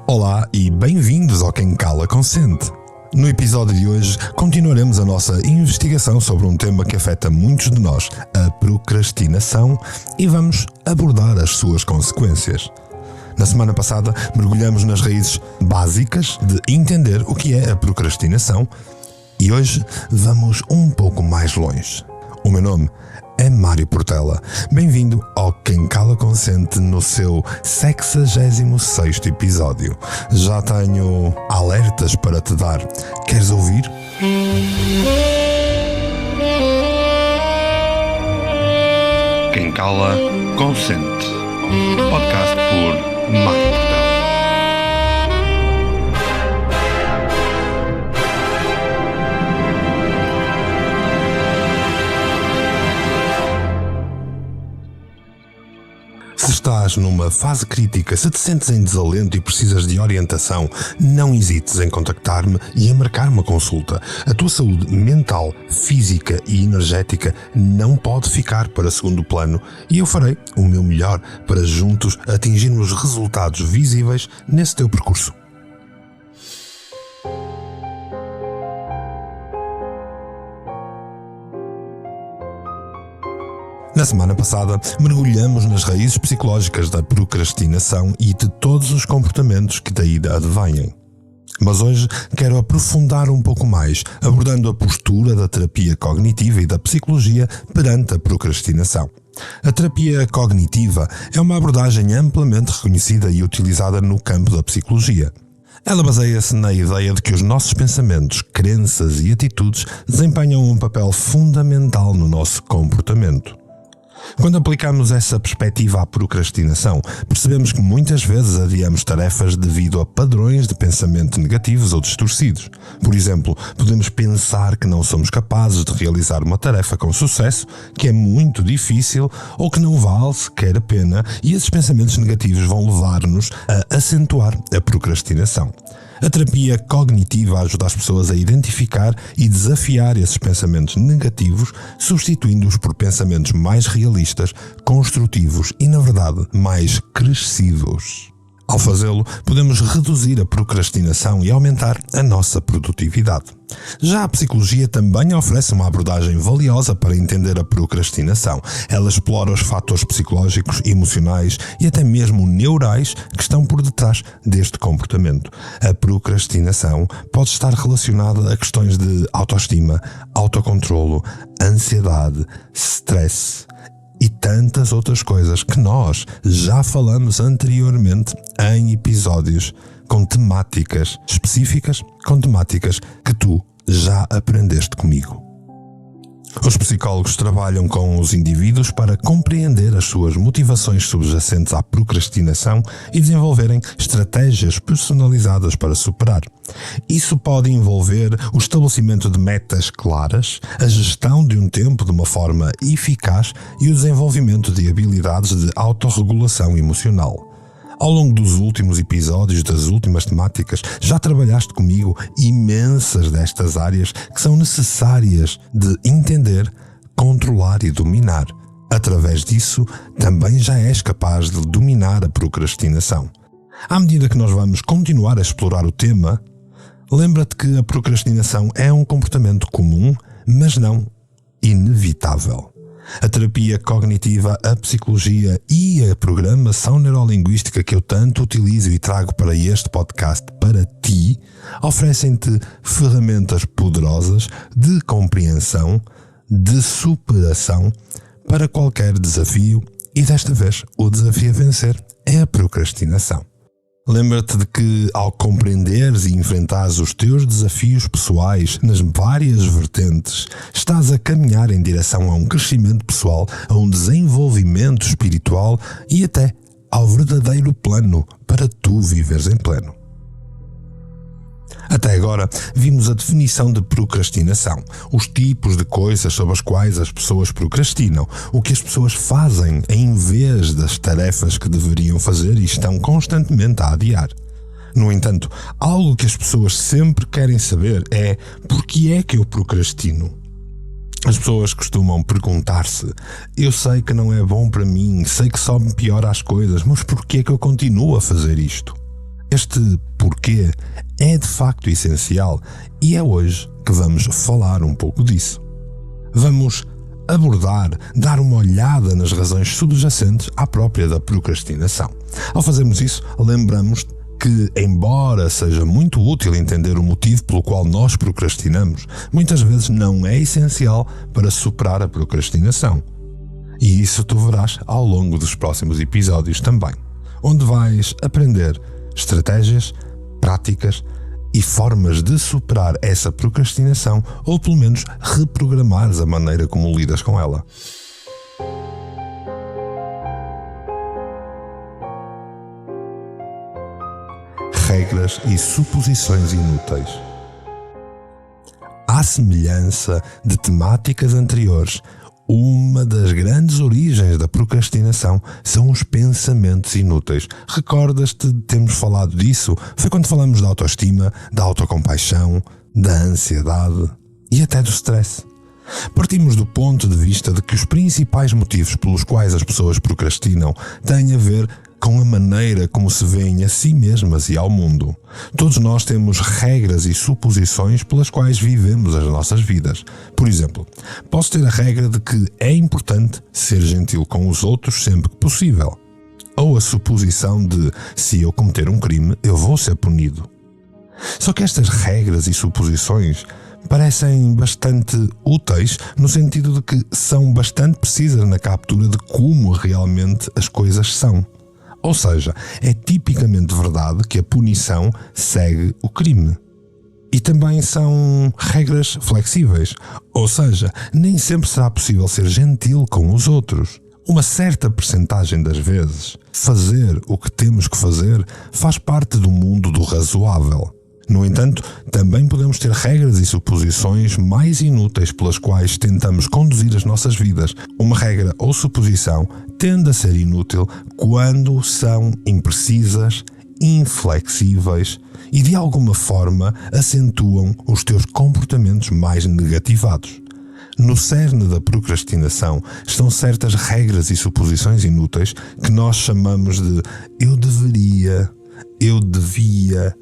Olá e bem-vindos ao Quem Cala Consente. No episódio de hoje continuaremos a nossa investigação sobre um tema que afeta muitos de nós, a procrastinação, e vamos abordar as suas consequências. Na semana passada mergulhamos nas raízes básicas de entender o que é a procrastinação e hoje vamos um pouco mais longe. O meu nome é Mário Portela. Bem-vindo ao Quem Cala Consente no seu 66º episódio. Já tenho alertas para te dar. Queres ouvir? Quem Cala Consente. Podcast por Mário Portela. Se estás numa fase crítica, se te sentes em desalento e precisas de orientação, não hesites em contactar-me e em marcar uma consulta. A tua saúde mental, física e energética não pode ficar para segundo plano e eu farei o meu melhor para juntos atingirmos resultados visíveis nesse teu percurso. Na semana passada, mergulhamos nas raízes psicológicas da procrastinação e de todos os comportamentos que daí advêm. Mas hoje quero aprofundar um pouco mais, abordando a postura da terapia cognitiva e da psicologia perante a procrastinação. A terapia cognitiva é uma abordagem amplamente reconhecida e utilizada no campo da psicologia. Ela baseia-se na ideia de que os nossos pensamentos, crenças e atitudes desempenham um papel fundamental no nosso comportamento. Quando aplicamos essa perspectiva à procrastinação, percebemos que muitas vezes adiamos tarefas devido a padrões de pensamento negativos ou distorcidos. Por exemplo, podemos pensar que não somos capazes de realizar uma tarefa com sucesso, que é muito difícil ou que não vale sequer a pena, e esses pensamentos negativos vão levar-nos a acentuar a procrastinação. A terapia cognitiva ajuda as pessoas a identificar e desafiar esses pensamentos negativos, substituindo-os por pensamentos mais realistas, construtivos e, na verdade, mais crescidos. Ao fazê-lo, podemos reduzir a procrastinação e aumentar a nossa produtividade. Já a psicologia também oferece uma abordagem valiosa para entender a procrastinação. Ela explora os fatores psicológicos, emocionais e até mesmo neurais que estão por detrás deste comportamento. A procrastinação pode estar relacionada a questões de autoestima, autocontrolo, ansiedade, stress e tantas outras coisas que nós já falamos anteriormente em episódios com temáticas específicas, com temáticas que tu já aprendeste comigo. Os psicólogos trabalham com os indivíduos para compreender as suas motivações subjacentes à procrastinação e desenvolverem estratégias personalizadas para superar. Isso pode envolver o estabelecimento de metas claras, a gestão de um tempo de uma forma eficaz e o desenvolvimento de habilidades de autorregulação emocional. Ao longo dos últimos episódios das últimas temáticas, já trabalhaste comigo imensas destas áreas que são necessárias de entender, controlar e dominar. Através disso, também já és capaz de dominar a procrastinação. À medida que nós vamos continuar a explorar o tema, lembra-te que a procrastinação é um comportamento comum, mas não inevitável. A terapia cognitiva, a psicologia e a programação neurolinguística que eu tanto utilizo e trago para este podcast para ti, oferecem-te ferramentas poderosas de compreensão, de superação para qualquer desafio e desta vez o desafio a vencer é a procrastinação. Lembra-te de que, ao compreenderes e enfrentares os teus desafios pessoais nas várias vertentes, estás a caminhar em direção a um crescimento pessoal, a um desenvolvimento espiritual e até ao verdadeiro plano para tu viveres em pleno. Até agora, vimos a definição de procrastinação, os tipos de coisas sobre as quais as pessoas procrastinam, o que as pessoas fazem em vez das tarefas que deveriam fazer e estão constantemente a adiar. No entanto, algo que as pessoas sempre querem saber é: por que é que eu procrastino? As pessoas costumam perguntar-se: eu sei que não é bom para mim, sei que só me piora as coisas, mas por que é que eu continuo a fazer isto? Este porquê é de facto essencial e é hoje que vamos falar um pouco disso. Vamos abordar, dar uma olhada nas razões subjacentes à própria da procrastinação. Ao fazermos isso, lembramos que, embora seja muito útil entender o motivo pelo qual nós procrastinamos, muitas vezes não é essencial para superar a procrastinação. E isso tu verás ao longo dos próximos episódios também, onde vais aprender estratégias, práticas e formas de superar essa procrastinação ou pelo menos reprogramares a maneira como lidas com ela. Regras e suposições inúteis. À semelhança de temáticas anteriores, uma das grandes origens da procrastinação são os pensamentos inúteis. Recordas-te de termos falado disso? Foi quando falamos da autoestima, da autocompaixão, da ansiedade e até do stress. Partimos do ponto de vista de que os principais motivos pelos quais as pessoas procrastinam têm a ver com a maneira como se veem a si mesmas e ao mundo. Todos nós temos regras e suposições pelas quais vivemos as nossas vidas. Por exemplo, posso ter a regra de que é importante ser gentil com os outros sempre que possível. Ou a suposição de, se eu cometer um crime, eu vou ser punido. Só que estas regras e suposições parecem bastante úteis no sentido de que são bastante precisas na captura de como realmente as coisas são. Ou seja, é tipicamente verdade que a punição segue o crime. E também são regras flexíveis, ou seja, nem sempre será possível ser gentil com os outros. Uma certa percentagem das vezes, fazer o que temos que fazer faz parte do mundo do razoável. No entanto, também podemos ter regras e suposições mais inúteis pelas quais tentamos conduzir as nossas vidas. Uma regra ou suposição tende a ser inútil quando são imprecisas, inflexíveis e de alguma forma acentuam os teus comportamentos mais negativados. No cerne da procrastinação estão certas regras e suposições inúteis que nós chamamos de eu deveria, eu devia,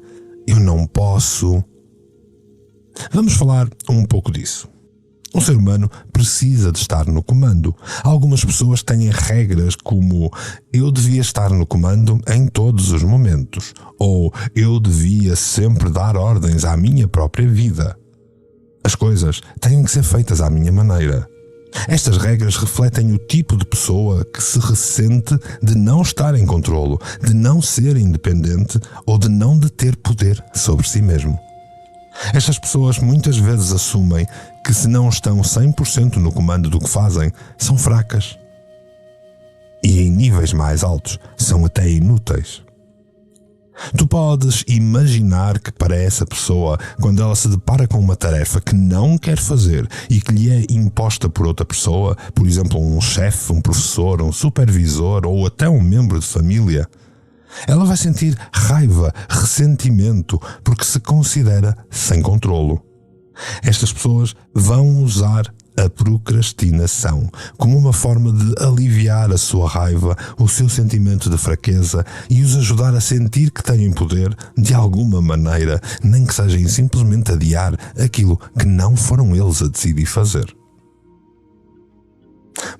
eu não posso. Vamos falar um pouco disso. Um ser humano precisa de estar no comando. Algumas pessoas têm regras como eu devia estar no comando em todos os momentos, ou eu devia sempre dar ordens à minha própria vida. As coisas têm que ser feitas à minha maneira. Estas regras refletem o tipo de pessoa que se ressente de não estar em controlo, de não ser independente ou de não deter poder sobre si mesmo. Estas pessoas muitas vezes assumem que se não estão 100% no comando do que fazem, são fracas. E em níveis mais altos, são até inúteis. Tu podes imaginar que para essa pessoa, quando ela se depara com uma tarefa que não quer fazer e que lhe é imposta por outra pessoa, por exemplo um chefe, um professor, um supervisor ou até um membro de família, ela vai sentir raiva, ressentimento, porque se considera sem controlo. Estas pessoas vão usar a procrastinação como uma forma de aliviar a sua raiva, o seu sentimento de fraqueza e os ajudar a sentir que têm poder de alguma maneira, nem que seja em simplesmente adiar aquilo que não foram eles a decidir fazer.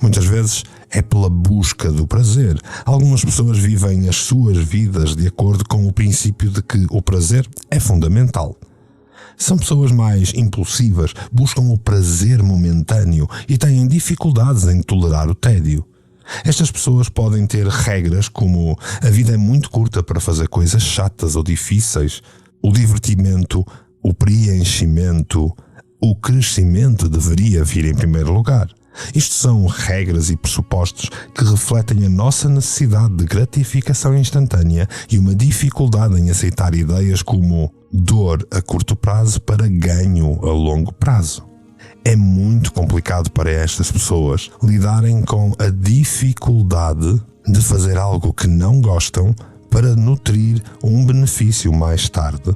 Muitas vezes é pela busca do prazer. Algumas pessoas vivem as suas vidas de acordo com o princípio de que o prazer é fundamental. São pessoas mais impulsivas, buscam o prazer momentâneo e têm dificuldades em tolerar o tédio. Estas pessoas podem ter regras como a vida é muito curta para fazer coisas chatas ou difíceis, o divertimento, o preenchimento, o crescimento deveria vir em primeiro lugar. Isto são regras e pressupostos que refletem a nossa necessidade de gratificação instantânea e uma dificuldade em aceitar ideias como dor a curto prazo para ganho a longo prazo. É muito complicado para estas pessoas lidarem com a dificuldade de fazer algo que não gostam para nutrir um benefício mais tarde,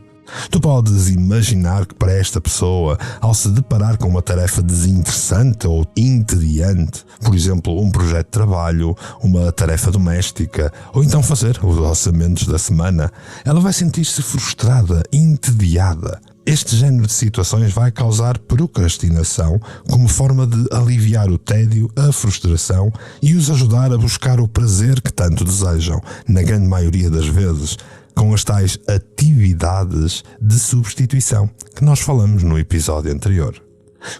Tu podes imaginar que para esta pessoa, ao se deparar com uma tarefa desinteressante ou entediante, por exemplo, um projeto de trabalho, uma tarefa doméstica, ou então fazer os orçamentos da semana, ela vai sentir-se frustrada, entediada. Este género de situações vai causar procrastinação como forma de aliviar o tédio, a frustração e os ajudar a buscar o prazer que tanto desejam, na grande maioria das vezes, com as tais atividades de substituição que nós falamos no episódio anterior.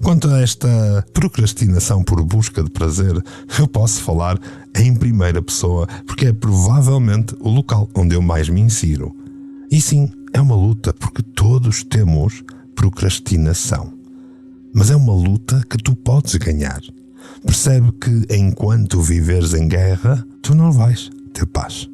Quanto a esta procrastinação por busca de prazer, eu posso falar em primeira pessoa porque é provavelmente o local onde eu mais me insiro. E sim, é uma luta porque todos temos procrastinação. Mas é uma luta que tu podes ganhar. Percebe que enquanto viveres em guerra, tu não vais ter paz.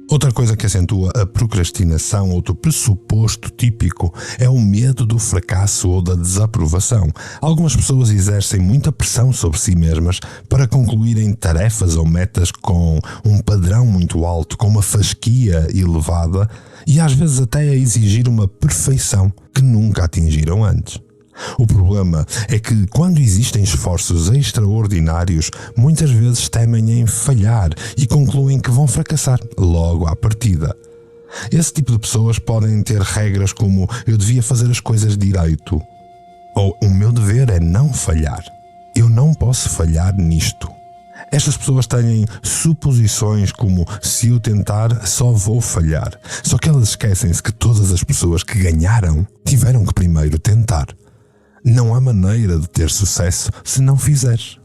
Outra coisa que acentua a procrastinação, outro pressuposto típico, é o medo do fracasso ou da desaprovação. Algumas pessoas exercem muita pressão sobre si mesmas para concluírem tarefas ou metas com um padrão muito alto, com uma fasquia elevada e às vezes até a exigir uma perfeição que nunca atingiram antes. O problema é que, quando existem esforços extraordinários, muitas vezes temem em falhar e concluem que vão fracassar logo à partida. Esse tipo de pessoas podem ter regras como eu devia fazer as coisas direito, ou o meu dever é não falhar, eu não posso falhar nisto. Estas pessoas têm suposições como se eu tentar só vou falhar, só que elas esquecem-se que todas as pessoas que ganharam tiveram que primeiro tentar. Não há maneira de ter sucesso se não fizeres.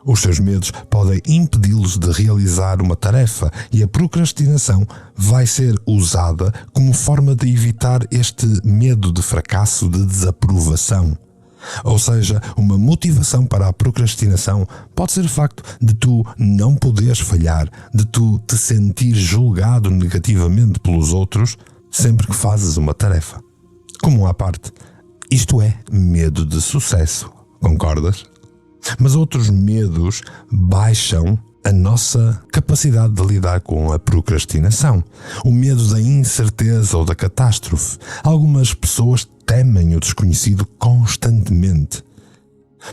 Os teus medos podem impedi-los de realizar uma tarefa e a procrastinação vai ser usada como forma de evitar este medo de fracasso, de desaprovação. Ou seja, uma motivação para a procrastinação pode ser o facto de tu não poderes falhar, de tu te sentir julgado negativamente pelos outros sempre que fazes uma tarefa. Como à parte, isto é medo de sucesso, concordas? Mas outros medos baixam a nossa capacidade de lidar com a procrastinação. O medo da incerteza ou da catástrofe. Algumas pessoas temem o desconhecido constantemente.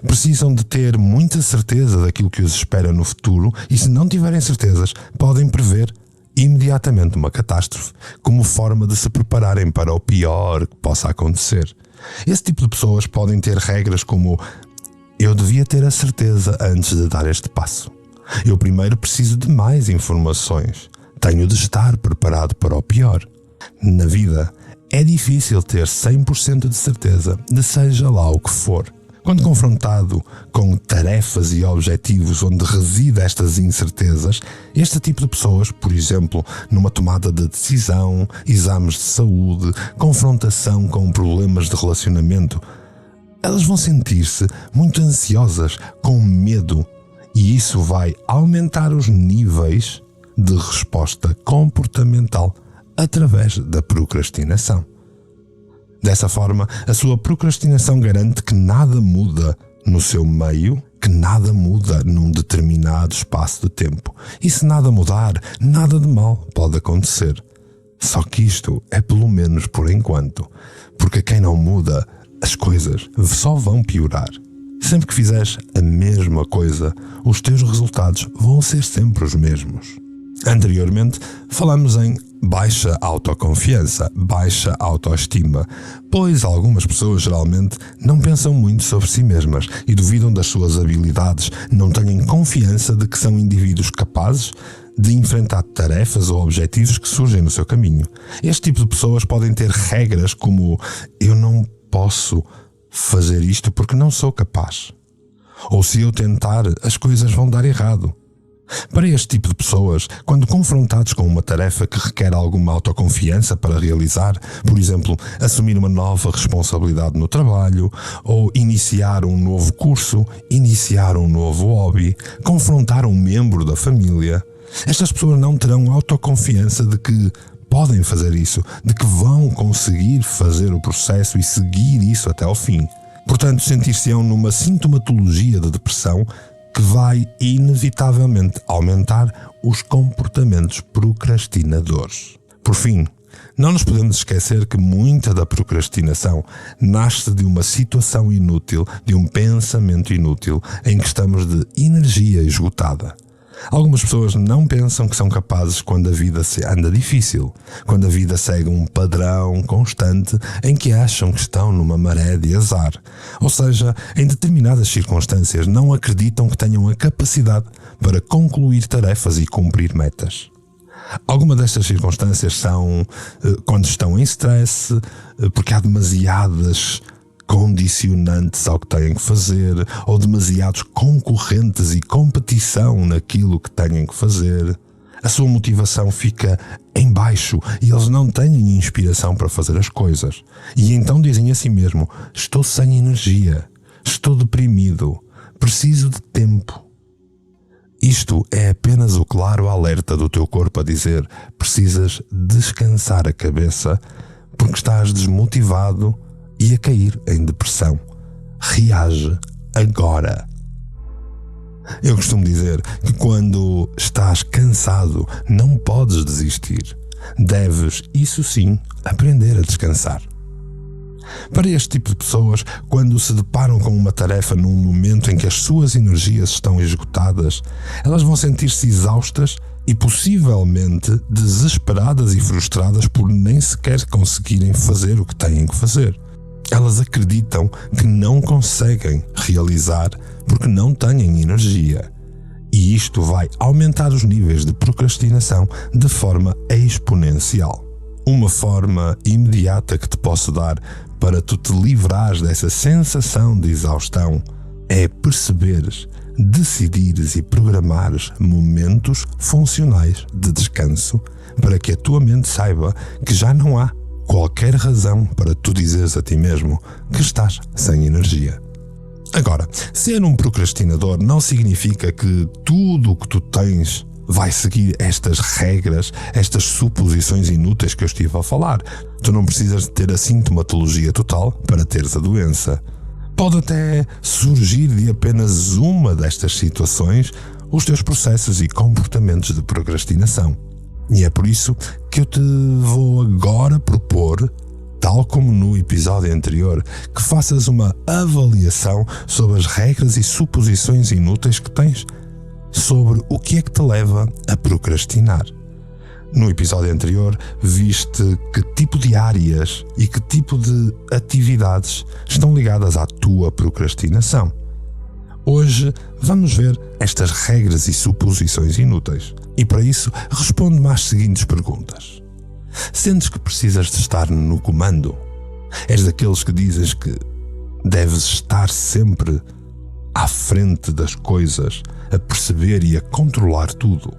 Precisam de ter muita certeza daquilo que os espera no futuro e, se não tiverem certezas, podem prever imediatamente uma catástrofe como forma de se prepararem para o pior que possa acontecer. Esse tipo de pessoas podem ter regras como eu devia ter a certeza antes de dar este passo. Eu primeiro preciso de mais informações. Tenho de estar preparado para o pior. Na vida, é difícil ter 100% de certeza de seja lá o que for. Quando confrontado com tarefas e objetivos onde residem estas incertezas, este tipo de pessoas, por exemplo, numa tomada de decisão, exames de saúde, confrontação com problemas de relacionamento, elas vão sentir-se muito ansiosas, com medo, e isso vai aumentar os níveis de resposta comportamental através da procrastinação. Dessa forma, a sua procrastinação garante que nada muda no seu meio, que nada muda num determinado espaço de tempo. E se nada mudar, nada de mal pode acontecer. Só que isto é pelo menos por enquanto, porque quem não muda, as coisas só vão piorar. Sempre que fizeres a mesma coisa, os teus resultados vão ser sempre os mesmos. Anteriormente, falamos em baixa autoconfiança, baixa autoestima, pois algumas pessoas geralmente não pensam muito sobre si mesmas e duvidam das suas habilidades, não têm confiança de que são indivíduos capazes de enfrentar tarefas ou objetivos que surgem no seu caminho. Este tipo de pessoas podem ter regras como eu não posso fazer isto porque não sou capaz, ou se eu tentar as coisas vão dar errado. Para este tipo de pessoas, quando confrontados com uma tarefa que requer alguma autoconfiança para realizar, por exemplo, assumir uma nova responsabilidade no trabalho, ou iniciar um novo curso, iniciar um novo hobby, confrontar um membro da família, estas pessoas não terão autoconfiança de que podem fazer isso, de que vão conseguir fazer o processo e seguir isso até ao fim. Portanto, sentir-se-ão numa sintomatologia de depressão que vai inevitavelmente aumentar os comportamentos procrastinadores. Por fim, Não nos podemos esquecer que muita da procrastinação nasce de uma situação inútil, de um pensamento inútil, em que estamos de energia esgotada. Algumas pessoas não pensam que são capazes quando a vida se anda difícil, quando a vida segue um padrão constante em que acham que estão numa maré de azar. Ou seja, em determinadas circunstâncias não acreditam que tenham a capacidade para concluir tarefas e cumprir metas. Algumas destas circunstâncias são quando estão em stress, porque há demasiadas condicionantes ao que têm que fazer, ou demasiados concorrentes e competição naquilo que têm que fazer. A sua motivação fica em baixo e eles não têm inspiração para fazer as coisas. E então dizem a si mesmo: estou sem energia, estou deprimido, preciso de tempo. Isto é apenas o claro alerta do teu corpo a dizer: precisas descansar a cabeça porque estás desmotivado e a cair em depressão. Reage agora. Eu costumo dizer que quando estás cansado não podes desistir. Deves, isso sim, aprender a descansar. Para este tipo de pessoas, quando se deparam com uma tarefa num momento em que as suas energias estão esgotadas, elas vão sentir-se exaustas e possivelmente desesperadas e frustradas por nem sequer conseguirem fazer o que têm que fazer. Elas acreditam que não conseguem realizar porque não têm energia. E isto vai aumentar os níveis de procrastinação de forma exponencial. Uma forma imediata que te posso dar para tu te livrares dessa sensação de exaustão é perceberes, decidires e programares momentos funcionais de descanso para que a tua mente saiba que já não há qualquer razão para tu dizeres a ti mesmo que estás sem energia. Agora, ser um procrastinador não significa que tudo o que tu tens vai seguir estas regras, estas suposições inúteis que eu estive a falar. Tu não precisas de ter a sintomatologia total para teres a doença. Pode até surgir de apenas uma destas situações os teus processos e comportamentos de procrastinação. E é por isso que eu te vou agora propor, tal como no episódio anterior, que faças uma avaliação sobre as regras e suposições inúteis que tens sobre o que é que te leva a procrastinar. No episódio anterior, viste que tipo de áreas e que tipo de atividades estão ligadas à tua procrastinação. Hoje vamos ver estas regras e suposições inúteis. E para isso, responde-me às seguintes perguntas. Sentes que precisas de estar no comando? És daqueles que dizes que deves estar sempre à frente das coisas, a perceber e a controlar tudo?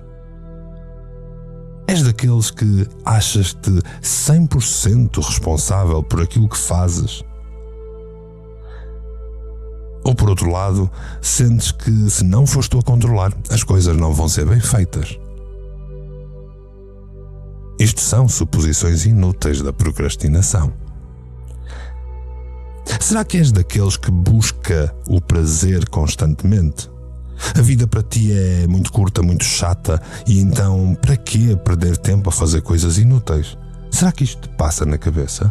És daqueles que achas-te 100% responsável por aquilo que fazes? Ou por outro lado, sentes que se não fores tu a controlar, as coisas não vão ser bem feitas? Isto são suposições inúteis da procrastinação. Será que és daqueles que busca o prazer constantemente? A vida para ti é muito curta, muito chata, e então para quê perder tempo a fazer coisas inúteis? Será que isto te passa na cabeça?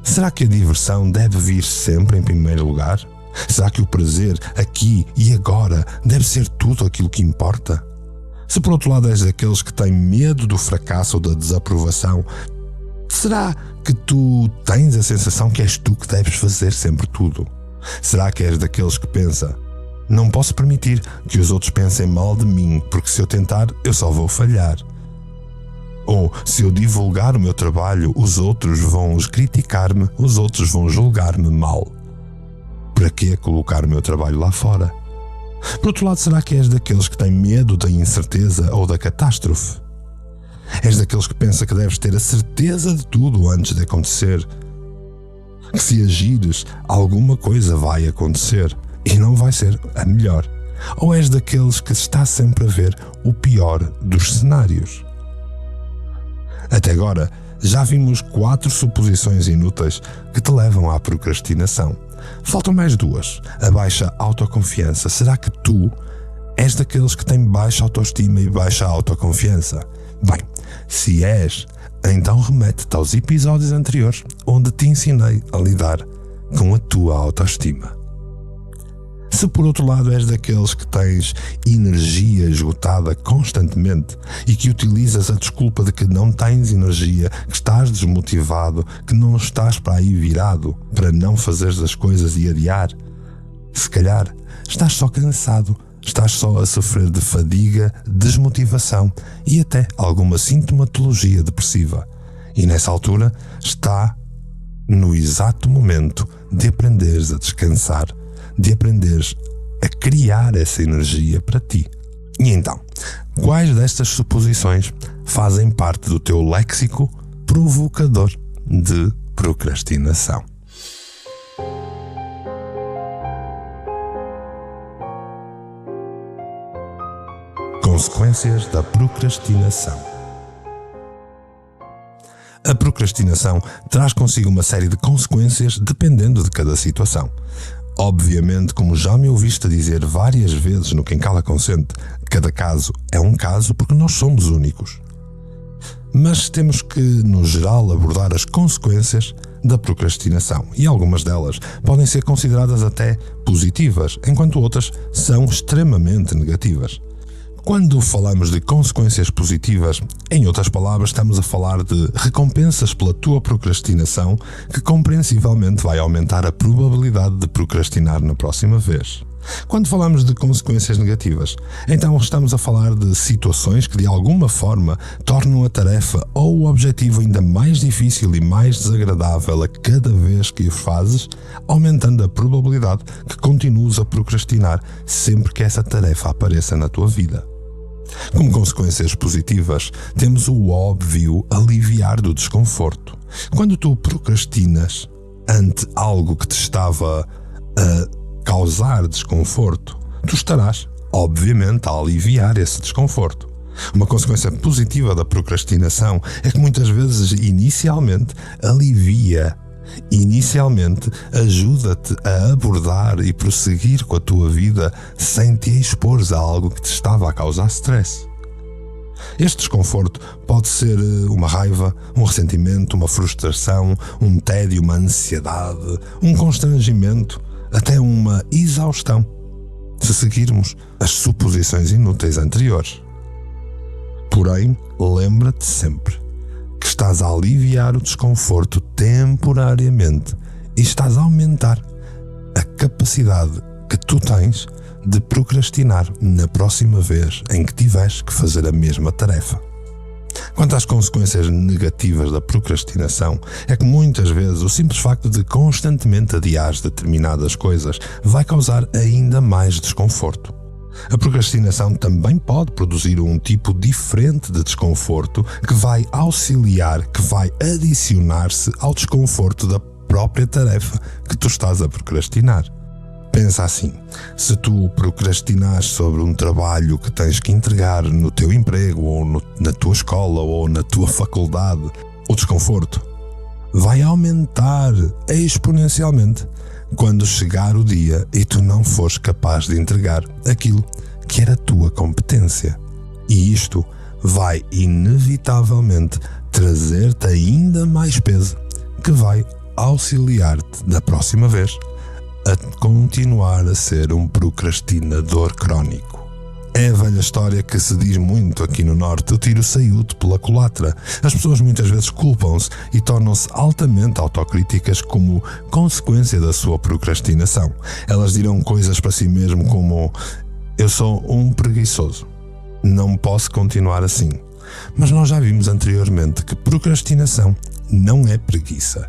Será que a diversão deve vir sempre em primeiro lugar? Será que o prazer aqui e agora deve ser tudo aquilo que importa? Se por outro lado és daqueles que têm medo do fracasso ou da desaprovação, será que tu tens a sensação que és tu que deves fazer sempre tudo? Será que és daqueles que pensa: não posso permitir que os outros pensem mal de mim, porque se eu tentar, eu só vou falhar? Ou, se eu divulgar o meu trabalho, os outros vão criticar-me, os outros vão julgar-me mal. Para que colocar o meu trabalho lá fora? Por outro lado, será que és daqueles que têm medo da incerteza ou da catástrofe? És daqueles que pensa que deves ter a certeza de tudo antes de acontecer? Que se agires, alguma coisa vai acontecer e não vai ser a melhor? Ou és daqueles que está sempre a ver o pior dos cenários? Até agora, já vimos 4 suposições inúteis que te levam à procrastinação. Faltam mais 2. A baixa autoconfiança. Será que tu és daqueles que têm baixa autoestima e baixa autoconfiança? Bem, se és, então remete-te aos episódios anteriores onde te ensinei a lidar com a tua autoestima. Se por outro lado és daqueles que tens energia esgotada constantemente e que utilizas a desculpa de que não tens energia, que estás desmotivado, que não estás para aí virado para não fazeres as coisas e adiar, se calhar estás só cansado, estás só a sofrer de fadiga, desmotivação e até alguma sintomatologia depressiva. E nessa altura está no exato momento de aprenderes a descansar, de aprenderes a criar essa energia para ti. E então, quais destas suposições fazem parte do teu léxico provocador de procrastinação? Consequências da procrastinação. A procrastinação traz consigo uma série de consequências dependendo de cada situação. Obviamente, como já me ouviste dizer várias vezes no Quem Cala Consente, cada caso é um caso porque nós somos únicos. Mas temos que, no geral, abordar as consequências da procrastinação e algumas delas podem ser consideradas até positivas, enquanto outras são extremamente negativas. Quando falamos de consequências positivas, em outras palavras, estamos a falar de recompensas pela tua procrastinação que compreensivelmente vai aumentar a probabilidade de procrastinar na próxima vez. Quando falamos de consequências negativas, então estamos a falar de situações que de alguma forma tornam a tarefa ou o objetivo ainda mais difícil e mais desagradável a cada vez que o fazes, aumentando a probabilidade que continues a procrastinar sempre que essa tarefa apareça na tua vida. Como consequências positivas, temos o óbvio aliviar do desconforto. Quando tu procrastinas ante algo que te estava a causar desconforto, tu estarás, obviamente, a aliviar esse desconforto. Uma consequência positiva da procrastinação é que muitas vezes inicialmente ajuda-te a abordar e prosseguir com a tua vida sem te expores a algo que te estava a causar stress. Este desconforto pode ser uma raiva, um ressentimento, uma frustração, um tédio, uma ansiedade, um constrangimento, até uma exaustão, se seguirmos as suposições inúteis anteriores. Porém, lembra-te sempre que estás a aliviar o desconforto temporariamente e estás a aumentar a capacidade que tu tens de procrastinar na próxima vez em que tiveres que fazer a mesma tarefa. Quanto às consequências negativas da procrastinação, é que muitas vezes o simples facto de constantemente adiar determinadas coisas vai causar ainda mais desconforto. A procrastinação também pode produzir um tipo diferente de desconforto que vai auxiliar, que vai adicionar-se ao desconforto da própria tarefa que tu estás a procrastinar. Pensa assim, se tu procrastinares sobre um trabalho que tens que entregar no teu emprego ou na tua escola ou na tua faculdade, o desconforto vai aumentar exponencialmente quando chegar o dia e tu não fores capaz de entregar aquilo que era a tua competência. E isto vai inevitavelmente trazer-te ainda mais peso que vai auxiliar-te da próxima vez a continuar a ser um procrastinador crónico. É a velha história que se diz muito aqui no Norte: o tiro saiu-te pela culatra. As pessoas muitas vezes culpam-se e tornam-se altamente autocríticas como consequência da sua procrastinação. Elas dirão coisas para si mesmo como: eu sou um preguiçoso, não posso continuar assim. Mas nós já vimos anteriormente que procrastinação não é preguiça.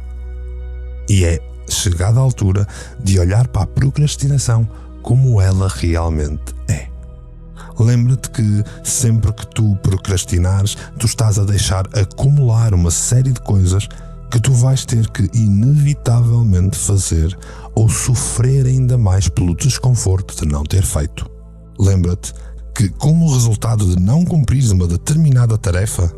E é chegada a altura de olhar para a procrastinação como ela realmente é. Lembra-te que sempre que tu procrastinares, tu estás a deixar acumular uma série de coisas que tu vais ter que inevitavelmente fazer ou sofrer ainda mais pelo desconforto de não ter feito. Lembra-te que, como resultado de não cumprires uma determinada tarefa,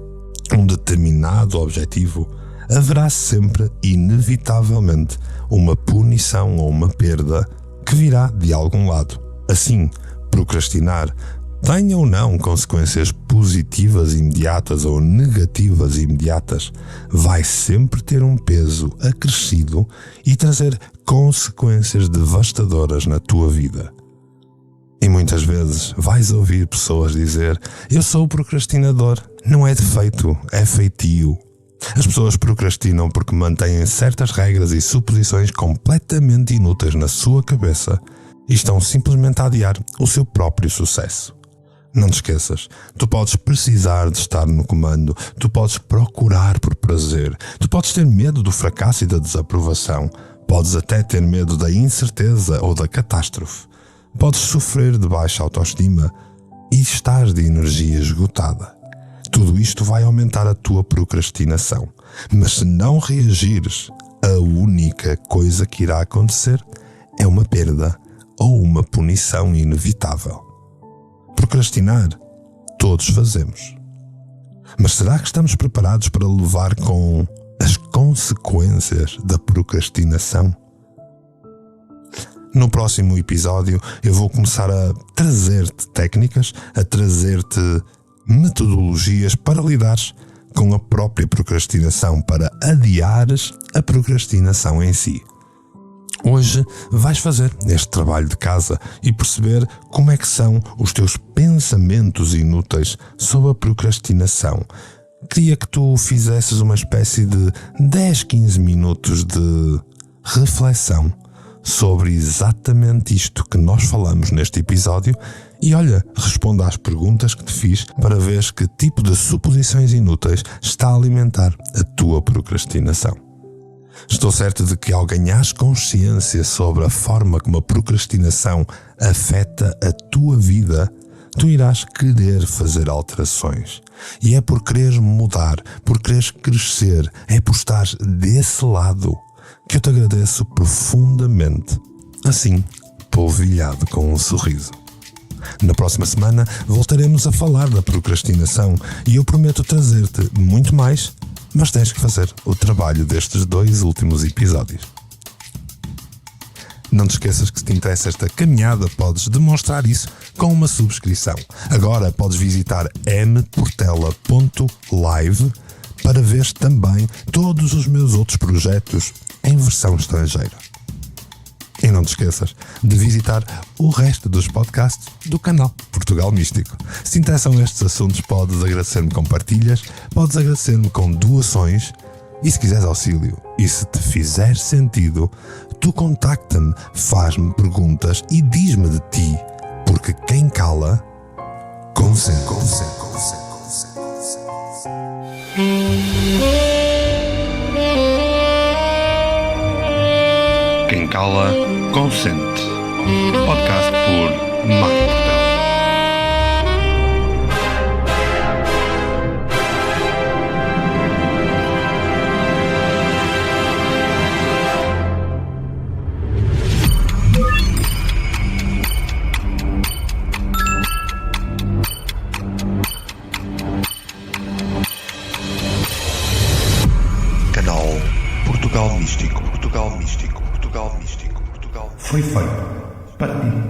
um determinado objetivo, haverá sempre, inevitavelmente, uma punição ou uma perda que virá de algum lado. Assim, procrastinar tenha ou não consequências positivas imediatas ou negativas imediatas, vai sempre ter um peso acrescido e trazer consequências devastadoras na tua vida. E muitas vezes vais ouvir pessoas dizer: eu sou procrastinador. Não é defeito, é feitio. As pessoas procrastinam porque mantêm certas regras e suposições completamente inúteis na sua cabeça e estão simplesmente a adiar o seu próprio sucesso. Não te esqueças, tu podes precisar de estar no comando, tu podes procurar por prazer, tu podes ter medo do fracasso e da desaprovação, podes até ter medo da incerteza ou da catástrofe, podes sofrer de baixa autoestima e estar de energia esgotada. Tudo isto vai aumentar a tua procrastinação, mas se não reagires, a única coisa que irá acontecer é uma perda ou uma punição inevitável. Procrastinar, todos fazemos. Mas será que estamos preparados para levar com as consequências da procrastinação? No próximo episódio eu vou começar a trazer-te técnicas, a trazer-te metodologias para lidares com a própria procrastinação, para adiares a procrastinação em si. Hoje vais fazer este trabalho de casa e perceber como é que são os teus pensamentos inúteis sobre a procrastinação. Queria que tu fizesses uma espécie de 10-15 minutos de reflexão sobre exatamente isto que nós falamos neste episódio e olha, responda às perguntas que te fiz para ver que tipo de suposições inúteis está a alimentar a tua procrastinação. Estou certo de que ao ganhares consciência sobre a forma como a procrastinação afeta a tua vida, tu irás querer fazer alterações. E é por querer mudar, por querer crescer, é por estar desse lado que eu te agradeço profundamente, assim, polvilhado com um sorriso. Na próxima semana voltaremos a falar da procrastinação e eu prometo trazer-te muito mais, mas tens que fazer o trabalho destes 2 últimos episódios. Não te esqueças que se te interessa esta caminhada, podes demonstrar isso com uma subscrição. Agora podes visitar mportela.live para ver também todos os meus outros projetos em versão estrangeira. E não te esqueças de visitar o resto dos podcasts do canal Portugal Místico. Se te interessam estes assuntos, podes agradecer-me com partilhas, podes agradecer-me com doações e se quiseres auxílio e se te fizer sentido, tu contacta-me, faz-me perguntas e diz-me de ti, porque quem cala, consente. Quem cala, consente. Podcast por Marco Portela. Canal Portugal Místico. Foi feito para ti.